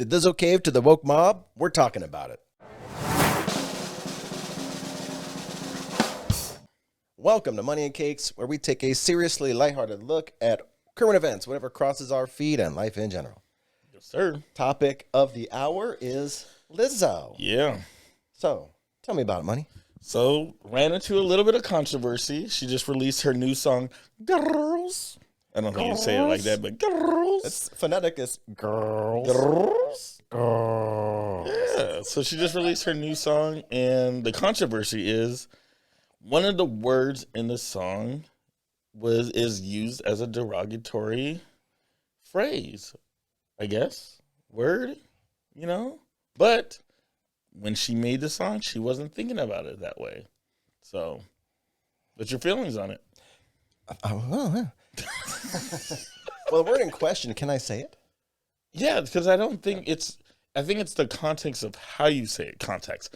Did Lizzo cave to the woke mob? We're talking about it. Welcome to Money and Cakes, where we take a seriously lighthearted look at current events, whatever crosses our feed, and life in general. Yes, sir. Topic of the hour is Lizzo. Yeah. So, tell me about it, Money. So, ran into a little bit of controversy. She just released her new song, Girls. I don't think you say it like that, but Girls. It's phonetic. It's girls. Girls. Girls. Yeah. So, she just released her new song, and the controversy is one of the words in the song is used as a derogatory phrase, I guess. Word, But when she made the song, she wasn't thinking about it that way. So, what's your feelings on it? Well, the word in question, can I say it? Yeah, because I think it's the context of how you say it. Context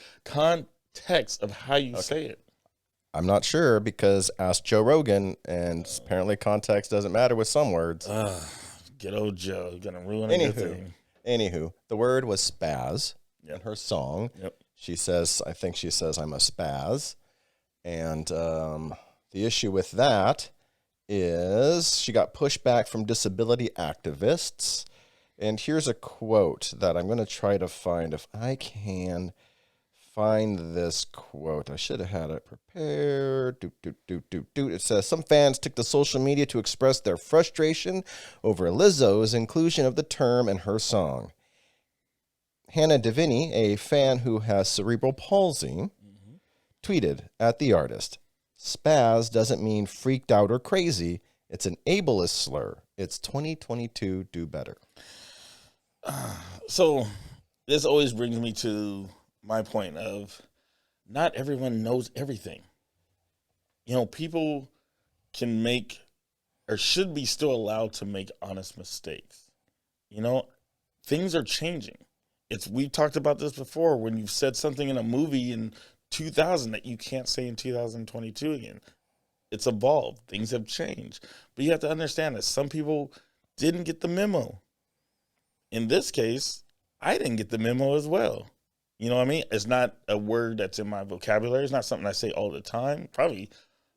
of how you say it. I'm not sure because ask Joe Rogan, and apparently context doesn't matter with some words. Good old Joe. You're going to ruin a good thing. Anywho, the word was spaz in her song. Yep. I think she says, I'm a spaz. And the issue with that is she got pushback from disability activists. And here's a quote that I'm going to try to find if I can find this quote. I should have had it prepared. It says, some fans took to social media to express their frustration over Lizzo's inclusion of the term in her song. Hannah Davini, a fan who has cerebral palsy, tweeted at the artist, spaz doesn't mean freaked out or crazy. It's an ableist slur. It's 2022. Do better. So this always brings me to my point of not everyone knows everything. People can make or should be still allowed to make honest mistakes. Things are changing. We've talked about this before when you've said something in a movie in 2000 that you can't say in 2022 again. It's evolved. Things have changed. But you have to understand that some people didn't get the memo. In this case, I didn't get the memo as well. You know what I mean? It's not a word that's in my vocabulary. It's not something I say all the time. Probably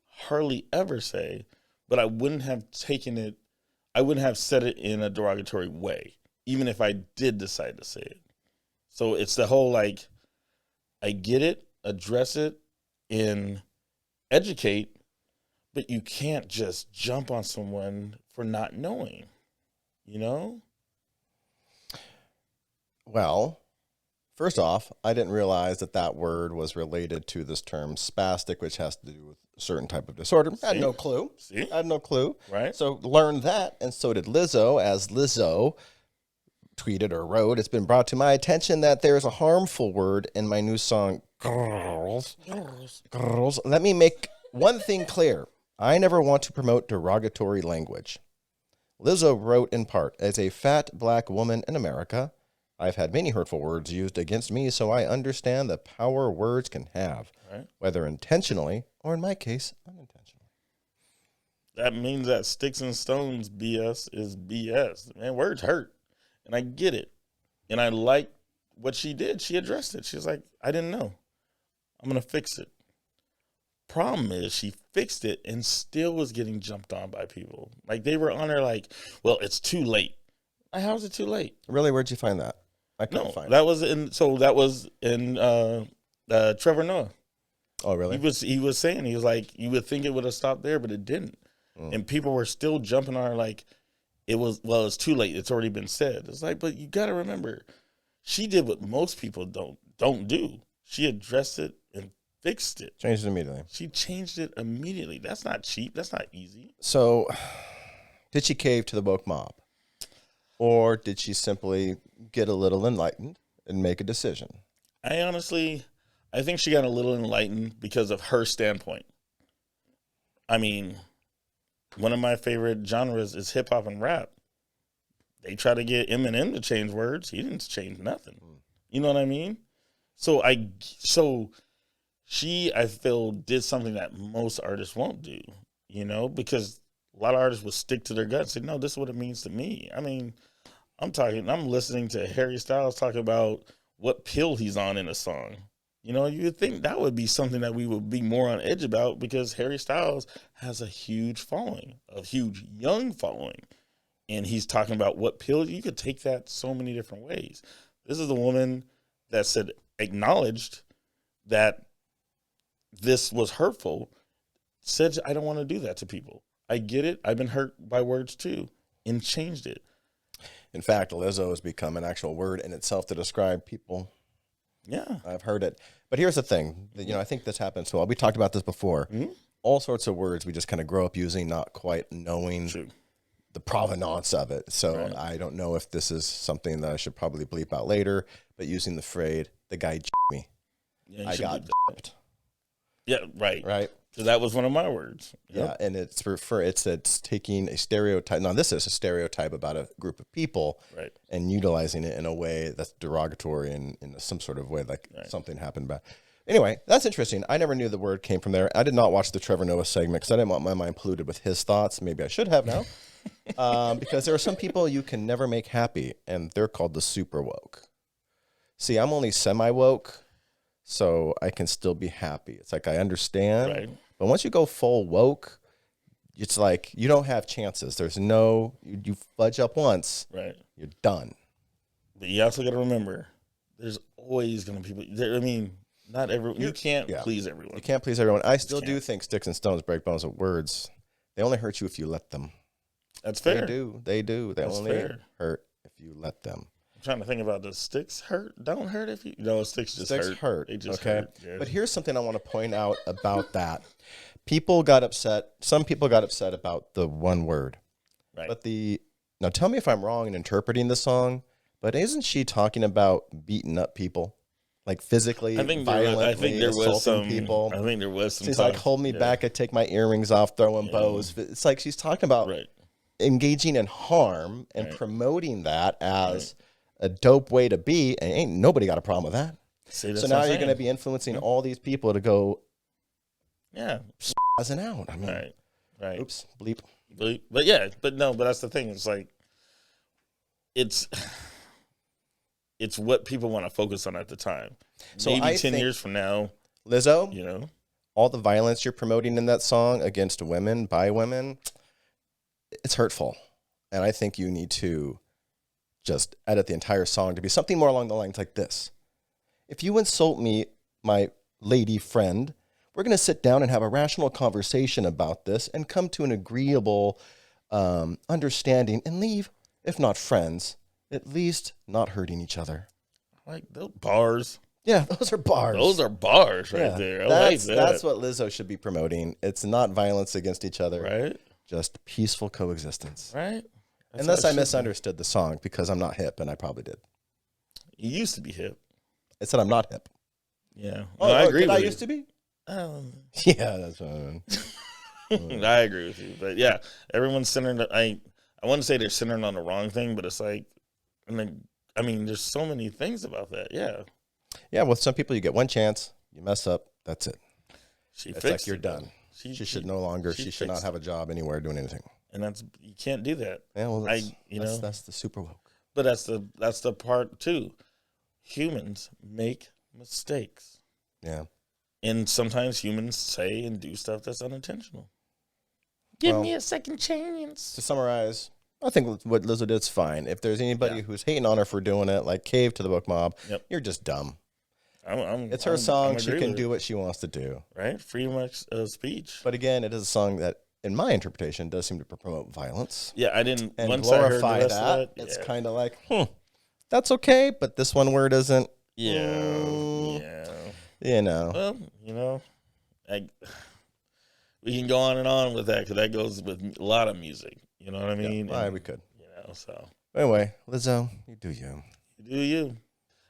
hardly ever say. But I wouldn't have said it in a derogatory way, even if I did decide to say it. So it's the whole, I get it, address it, and educate, but you can't just jump on someone for not knowing, Well, first off, I didn't realize that word was related to this term spastic, which has to do with a certain type of disorder. I had no clue. I had no clue. Right. So learned that, and so did Lizzo. As Lizzo tweeted or wrote, it's been brought to my attention that there's a harmful word in my new song, Girls. Girls. Let me make one thing clear. I never want to promote derogatory language. Lizzo wrote in part, as a fat black woman in America, I've had many hurtful words used against me, so I understand the power words can have, whether intentionally or, in my case, unintentionally. That means that sticks and stones BS is BS. Man, words hurt. And I get it. And I like what she did. She addressed it. She was like, I didn't know. I'm going to fix it. Problem is, she fixed it and still was getting jumped on by people. They were on her well, it's too late. How is it too late? Really? Where'd you find that? I couldn't find that was in Trevor Noah. Oh, really? He was saying, he was like, you would think it would have stopped there, but it didn't. And people were still jumping on her it's too late. It's already been said. It's but you got to remember, she did what most people don't do. She addressed it and fixed it. Changed it immediately. She changed it immediately. That's not cheap. That's not easy. So, did she cave to the woke mob? Or did she simply get a little enlightened and make a decision? I think she got a little enlightened because of her standpoint. I mean, one of my favorite genres is hip hop and rap. They try to get Eminem to change words. He didn't change nothing. You know what I mean? So she, I feel, did something that most artists won't do, because a lot of artists will stick to their guts and say, no, this is what it means to me. I mean, I'm listening to Harry Styles talk about what pill he's on in a song. You know, you would think that would be something that we would be more on edge about because Harry Styles has a huge following, a huge young following. And he's talking about what pill. You could take that so many different ways. This is a woman that acknowledged that this was hurtful, said, I don't want to do that to people. I get it. I've been hurt by words too, and changed it. In fact, Lizzo has become an actual word in itself to describe people. Yeah. I've heard it. But here's the thing. You know, I think this happens. So we talked about this before. Mm-hmm. All sorts of words we just kind of grow up using, not quite knowing the provenance of it. So I don't know if this is something that I should probably bleep out later, but using the phrase, the guy me. Yeah, I got d***ed. Yeah, right. Right. So that was one of my words. Yep. Yeah, and it's taking a stereotype. Now, this is a stereotype about a group of people, right, and utilizing it in a way that's derogatory in some sort of way, like something happened back. Anyway, that's interesting. I never knew the word came from there. I did not watch the Trevor Noah segment because I didn't want my mind polluted with his thoughts. Maybe I should have now, because there are some people you can never make happy, and they're called the super woke. See, I'm only semi woke, so I can still be happy. It's like I understand. Right. But once you go full woke, it's like you don't have chances. There's no, you fudge up once, right? You're done. But you also got to remember, there's always going to be people. I mean, not everyone. You can't please everyone. You can't please everyone. I still do think sticks and stones break bones with words. They only hurt you if you let them. That's fair. They do. They only hurt if you let them. I'm trying to think about, does sticks hurt? Don't hurt if you... No, sticks just hurt. They just hurt. Yeah. But here's something I want to point out about that. People got upset. Some people got upset about the one word. Right. But now tell me if I'm wrong in interpreting the song, but isn't she talking about beating up people? Like physically, violently assaulting people? I think there was some... She's like, hold me back. I take my earrings off, throwing bows. It's like she's talking about engaging in harm and promoting that as... a dope way to be, and ain't nobody got a problem with that. See, so now you're going to be influencing all these people to go, spazzing out. I mean, right. Oops, bleep. But that's the thing. It's like, it's what people want to focus on at the time. So maybe 10 years from now, Lizzo, you know, all the violence you're promoting in that song against women, by women, it's hurtful. And I think you need to just edit the entire song to be something more along the lines like this. If you insult me, my lady friend, we're going to sit down and have a rational conversation about this and come to an agreeable understanding and leave, if not friends, at least not hurting each other. I like those bars. Yeah, those are bars. Those are bars right there. I like that. That's what Lizzo should be promoting. It's not violence against each other. Right. Just peaceful coexistence. Right. That's unless I misunderstood the song because I'm not hip, and I probably did. You used to be hip. I said I'm not hip. Yeah. No, I agree with you. I used to be? Yeah, that's what I mean. I agree with you. But yeah, everyone's centered. I wouldn't say they're centered on the wrong thing, but it's like, there's so many things about that. Yeah. Yeah, with some people, you get one chance, you mess up, that's it. It's like you're done. She should no longer, she should not have a job anywhere doing anything. And you can't do that. Yeah, well, that's the super woke. But that's the part too. Humans make mistakes. Yeah. And sometimes humans say and do stuff that's unintentional. Give me a second chance. To summarize, I think what Lizzo did is fine. If there's anybody who's hating on her for doing it, like cave to the book mob, you're just dumb. It's her song. She can do what she wants to do. Right? Freedom of speech. But again, it is a song that, in my interpretation, does seem to promote violence. Yeah, I didn't. And once glorify I heard the rest of that, it's kind of like, that's okay, but this one word isn't. Yeah. You know. Well, we can go on and on with that because that goes with a lot of music. You know what I mean? Yeah, we could. So. Anyway, Lizzo, you do you. You do you.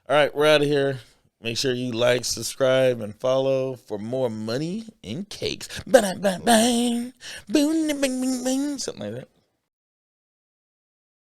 All right, we're out of here. Make sure you like, subscribe, and follow for more money and cakes. Bang, bang, bang, boom, bing, bing, bing, something like that.